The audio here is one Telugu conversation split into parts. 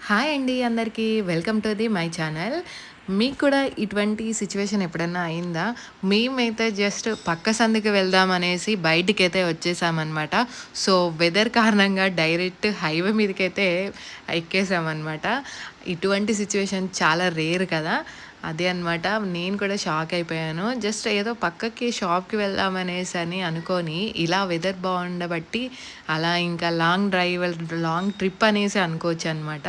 హాయ్ అండి అందరికీ. Welcome to my channel. మీకు కూడా ఇటువంటి సిచ్యువేషన్ ఎప్పుడన్నా అయిందా? మేమైతే జస్ట్ పక్క సందుకి వెళ్దామనేసి బయటికైతే వచ్చేసామనమాట. సో, వెదర్ కారణంగా డైరెక్ట్ హైవే మీదకైతే ఎక్కేసామనమాట. ఇటువంటి సిచ్యువేషన్ చాలా రేర్ కదా! అదే అనమాట. నేను కూడా షాక్ అయిపోయాను. జస్ట్ ఏదో పక్కకి షాప్‌కి వెళ్దామనేసని అనుకోని, ఇలా వెదర్ బాగుండబట్టి అలా ఇంకా లాంగ్ ట్రిప్ అనేసి అనుకోవచ్చనమాట.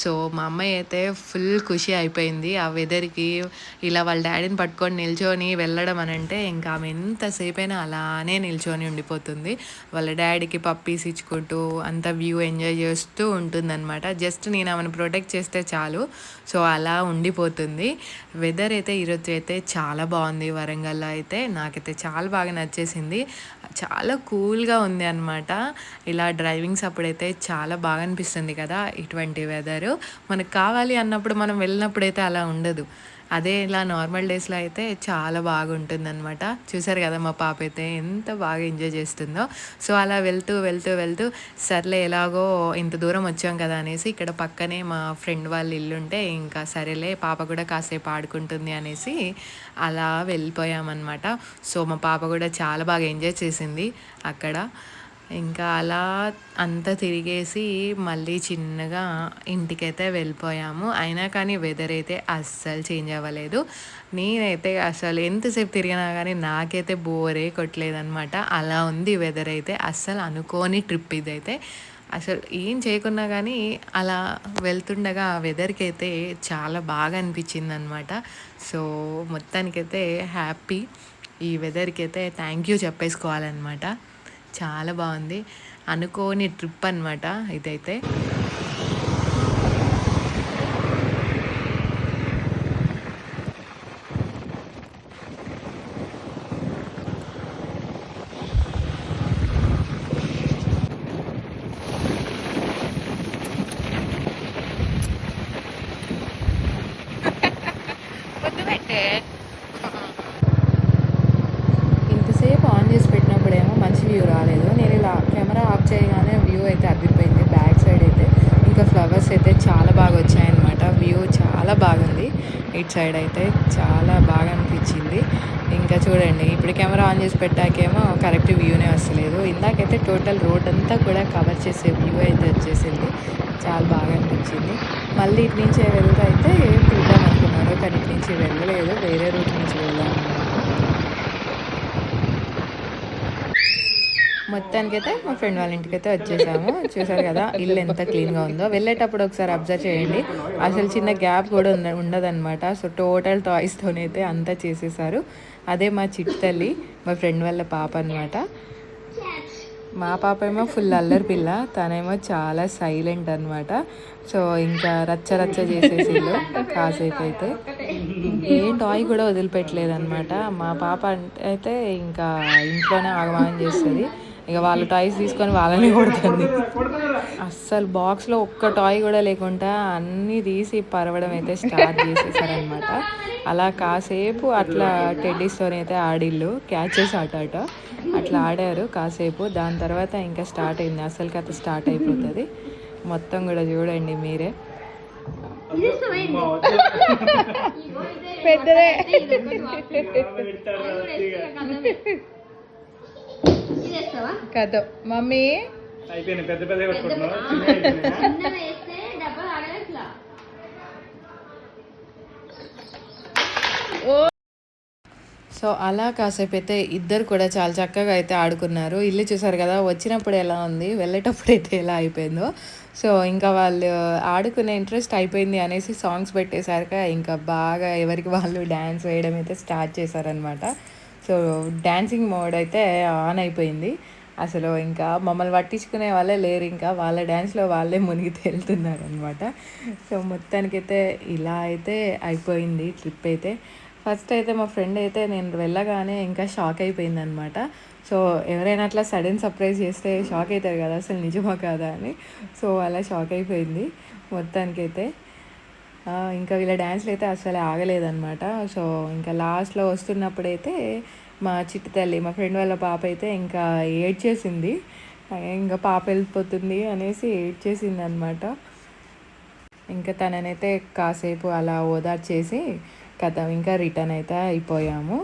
సో, మా అమ్మాయి అయితే ఫుల్ ఖుషి అయిపోయింది. ఆ వెదర్‌కి ఇలా వాళ్ళ డ్యాడీని పట్టుకొని నిల్చొని వెళ్ళడం అనంటే, ఇంకా ఆమె ఎంతసేపైనా అలానే నిల్చొని ఉండిపోతుంది. వాళ్ళ డ్యాడీకి పప్పీస్ ఇచ్చుకుంటూ, అంత వ్యూ ఎంజాయ్ చేస్తూ ఉంటుందనమాట. జస్ట్ నేను ఆమెను ప్రొటెక్ట్ చేస్తే చాలు. సో, అలా ఉండిపోతుంది. వెదర్ అయితే ఈరోజు అయితే చాలా బాగుంది వరంగల్‌లో అయితే. నాకైతే చాలా బాగా నచ్చేసింది. చాలా కూల్‌గా ఉంది అనమాట. ఇలా డ్రైవింగ్స్ అప్పుడైతే చాలా బాగా అనిపిస్తుంది కదా! ఇటువంటి వెదరు. మనకు కావాలి అన్నప్పుడు మనం వెళ్ళినప్పుడైతే అలా ఉండదు. అదే ఇలా నార్మల్ డేస్‌లో అయితే చాలా బాగుంటుందనమాట. చూసారు కదా మా పాప అయితే ఎంత బాగా ఎంజాయ్ చేస్తుందో. సో, అలా వెళ్తూ సర్లే ఎలాగో ఇంత దూరం వచ్చాం కదా అనేసి ఇక్కడ పక్కనే మా ఫ్రెండ్ వాళ్ళ ఇల్లుంటే ఇంకా సరేలే పాప కూడా కాసేపు ఆడుకుంటుంది అనేసి అలా వెళ్ళిపోయామన్నమాట. సో, మా పాప కూడా చాలా బాగా ఎంజాయ్ చేసింది అక్కడ. ఇంకా అలా అంతా తిరిగేసి మళ్ళీ చిన్నగా ఇంటికైతే వెళ్ళిపోయాము. అయినా కానీ వెదర్ అయితే అస్సలు చేంజ్ అవ్వలేదు. నేనైతే అసలు ఎంతసేపు తిరిగినా కానీ నాకైతే బోరే కొట్టలేదనమాట. అలా ఉంది వెదర్ అయితే. అస్సలు అనుకోని ట్రిప్ ఇదైతే. అసలు ఏం చేయకున్నా కానీ అలా వెళ్తుండగా ఆ వెదర్‌కి అయితే చాలా బాగా అనిపించిందనమాట. సో, మొత్తానికైతే హ్యాపీ. ఈ వెదర్‌కి అయితే థ్యాంక్ యూ చెప్పేసుకోవాలనమాట. చాలా బాగుంది. అనుకోని ట్రిప్ అనమాట ఇదైతే. ఇంతసేపు ఆన్ చేసి పెట్టినప్పుడేమో మంచి వ్యూ రాలేదు. నేను ఇలా కెమెరా ఆఫ్ చేయగానే వ్యూ అయితే అద్దిపోయింది. బ్యాక్ సైడ్ అయితే ఇంకా ఫ్లవర్స్ అయితే చాలా బాగా వచ్చాయన్నమాట. వ్యూ చాలా బాగుంది. ఇటు సైడ్ అయితే చాలా బాగా అనిపించింది. ఇంకా చూడండి ఇప్పుడు కెమెరా ఆన్ చేసి పెట్టాకేమో కరెక్ట్ వ్యూనే వస్తలేదు. ఇందాకైతే టోటల్ రోడ్ అంతా కూడా కవర్ చేసే వ్యూ అయితే వచ్చేసింది. చాలా బాగా అనిపించింది. మళ్ళీ ఇటు నుంచే వెళ్తే అయితే చూద్దాం అనుకున్నారు, కానీ ఇటు నుంచి వెళ్ళలేదు. వేరే రూట్ నుంచి వెళ్దాం. మొత్తానికైతే మా ఫ్రెండ్ వాళ్ళ ఇంటికైతే వచ్చేసాము. చూసారు కదా ఇల్లు ఎంత క్లీన్‌గా ఉందో. వెళ్ళేటప్పుడు ఒకసారి అబ్జర్వ్ చేయండి. అసలు చిన్న గ్యాప్ కూడా ఉండదనమాట. సో, టోటల్ టాయ్స్‌తోనైతే అంతా చేసేసారు. అదే మా చిట్టి తల్లి, మా ఫ్రెండ్ వాళ్ళ పాప అనమాట. మా పాప ఏమో ఫుల్ అల్లరి పిల్ల, తనేమో చాలా సైలెంట్ అనమాట. సో, ఇంకా రచ్చ చేసేసిళ్ళు కాసేపు అయితే. ఏం టాయ్ కూడా వదిలిపెట్టలేదనమాట. మా పాప అయితే ఇంకా ఇంట్లోనే ఆగమాగం చేస్తుంది. ఇక వాళ్ళ టాయ్స్ తీసుకొని వాళ్ళని కొడుతుంది. అస్సలు బాక్స్లో ఒక్క టాయ్ కూడా లేకుండా అన్నీ తీసి పరవడం అయితే స్టార్ట్ చేసేసారనమాట. అలా కాసేపు అట్లా టెడ్డీస్తో అయితే ఆడిళ్ళు, క్యాచెస్ ఆట అట్లా ఆడారు కాసేపు. దాని తర్వాత ఇంకా స్టార్ట్ అయింది, అసలు కథ స్టార్ట్ అయిపోతుంది. మొత్తం కూడా చూడండి మీరే. పెద్దదే కథ మమ్మీ సో, అలా కాసేపు అయితే ఇద్దరు కూడా చాలా చక్కగా అయితే ఆడుకున్నారు. ఇల్లు చూసారు కదా వచ్చినప్పుడు ఎలా ఉంది, వెళ్ళేటప్పుడు అయితే ఎలా అయిపోయిందో. సో, ఇంకా వాళ్ళు ఆడుకునే ఇంట్రెస్ట్ అయిపోయింది అనేసి సాంగ్స్ పెట్టేసరిక ఇంకా బాగా ఎవరికి వాళ్ళు డ్యాన్స్ వేయడం అయితే స్టార్ట్ చేశారనమాట. సో, డ్యాన్సింగ్ మోడ్ అయితే ఆన్ అయిపోయింది. అసలు ఇంకా మమ్మల్ని పట్టించుకునే వాళ్ళే లేరు. ఇంకా వాళ్ళ డ్యాన్స్లో వాళ్ళే మునిగి తేలుతున్నారనమాట. సో, మొత్తానికైతే ఇలా అయితే అయిపోయింది ట్రిప్ అయితే. ఫస్ట్ అయితే మా ఫ్రెండ్ అయితే నేను వెళ్ళగానే ఇంకా షాక్ అయిపోయిందనమాట. సో, ఎవరైనా అట్లా సడన్ సర్ప్రైజ్ చేస్తే షాక్ అవుతారు కదా, అసలు నిజమా కాదా అని. సో, అలా షాక్ అయిపోయింది మొత్తానికైతే. ఇంకా వీళ్ళ డ్యాన్స్లు అయితే అసలు ఆగలేదన్నమాట. సో, ఇంకా లాస్ట్లో వస్తున్నప్పుడైతే మా చిట్టి తల్లి, మా ఫ్రెండ్ వాళ్ళ పాప అయితే ఇంకా ఏడ్చేసింది. ఇంకా పాప వెళ్ళిపోతుంది అనేసి ఏడ్చేసింది అనమాట. ఇంకా తననైతే కాసేపు అలా ఓదార్చేసి కథం ఇంకా రిటర్న్ అయితే అయిపోయాము.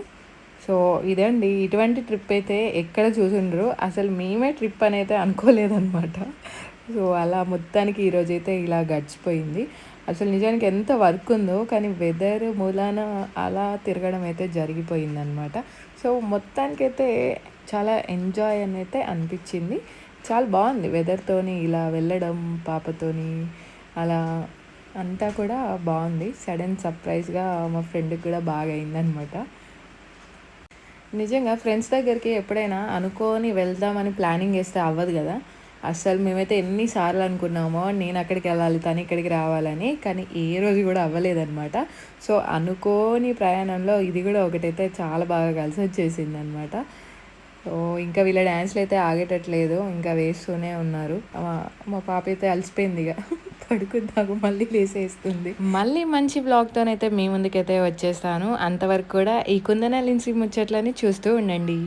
సో ఇదండి ఇటువంటి ట్రిప్ అయితే ఎక్కడ చూసుండ్రు. అసలు మేమే ట్రిప్ అని అయితే అనుకోలేదనమాట. సో అలా మొత్తానికి ఈరోజైతే ఇలా గడిచిపోయింది. అసలు నిజానికి ఎంత వర్క్ ఉందో కానీ వెదర్ మూలాన అలా తిరగడం అయితే జరిగిపోయిందనమాట. సో మొత్తానికైతే చాలా ఎంజాయ్ అని అయితే అనిపించింది. చాలా బాగుంది వెదర్‌తోని ఇలా వెళ్ళడం పాపతోని అలా అంతా కూడా బాగుంది. సడెన్ సర్ప్రైజ్‌గా మా ఫ్రెండ్‌కి కూడా బాగా అయిందనమాట. నిజంగా ఫ్రెండ్స్ దగ్గరికి ఎప్పుడైనా అనుకోని వెళ్దామని ప్లానింగ్ చేస్తే అవ్వదు కదా! అస్సలు మేమైతే ఎన్ని సార్లు అనుకున్నామో నేను అక్కడికెళ్ళాలి, తను ఇక్కడికి రావాలని. కానీ ఏ రోజు కూడా అవ్వలేదనమాట. సో, అనుకోని ప్రయాణంలో ఇది కూడా ఒకటైతే చాలా బాగా కలిసొచ్చేసిందనమాట. ఓహ్! ఇంకా వీళ్ళ డాన్స్‌లయితే ఆగేటట్లేదు. ఇంకా వేస్తూనే ఉన్నారు. మా పాప అయితే అలసిపోయిందిగ. పడుకుందాము మళ్ళీ లేసేస్తుంది. మళ్ళీ మంచి వ్లాగ్‌తోనైతే మీ ముందుకైతే వచ్చేస్తాను. అంతవరకు కూడా ఈ కుందన లిన్సీ ముచ్చట్లని చూస్తూ ఉండండి.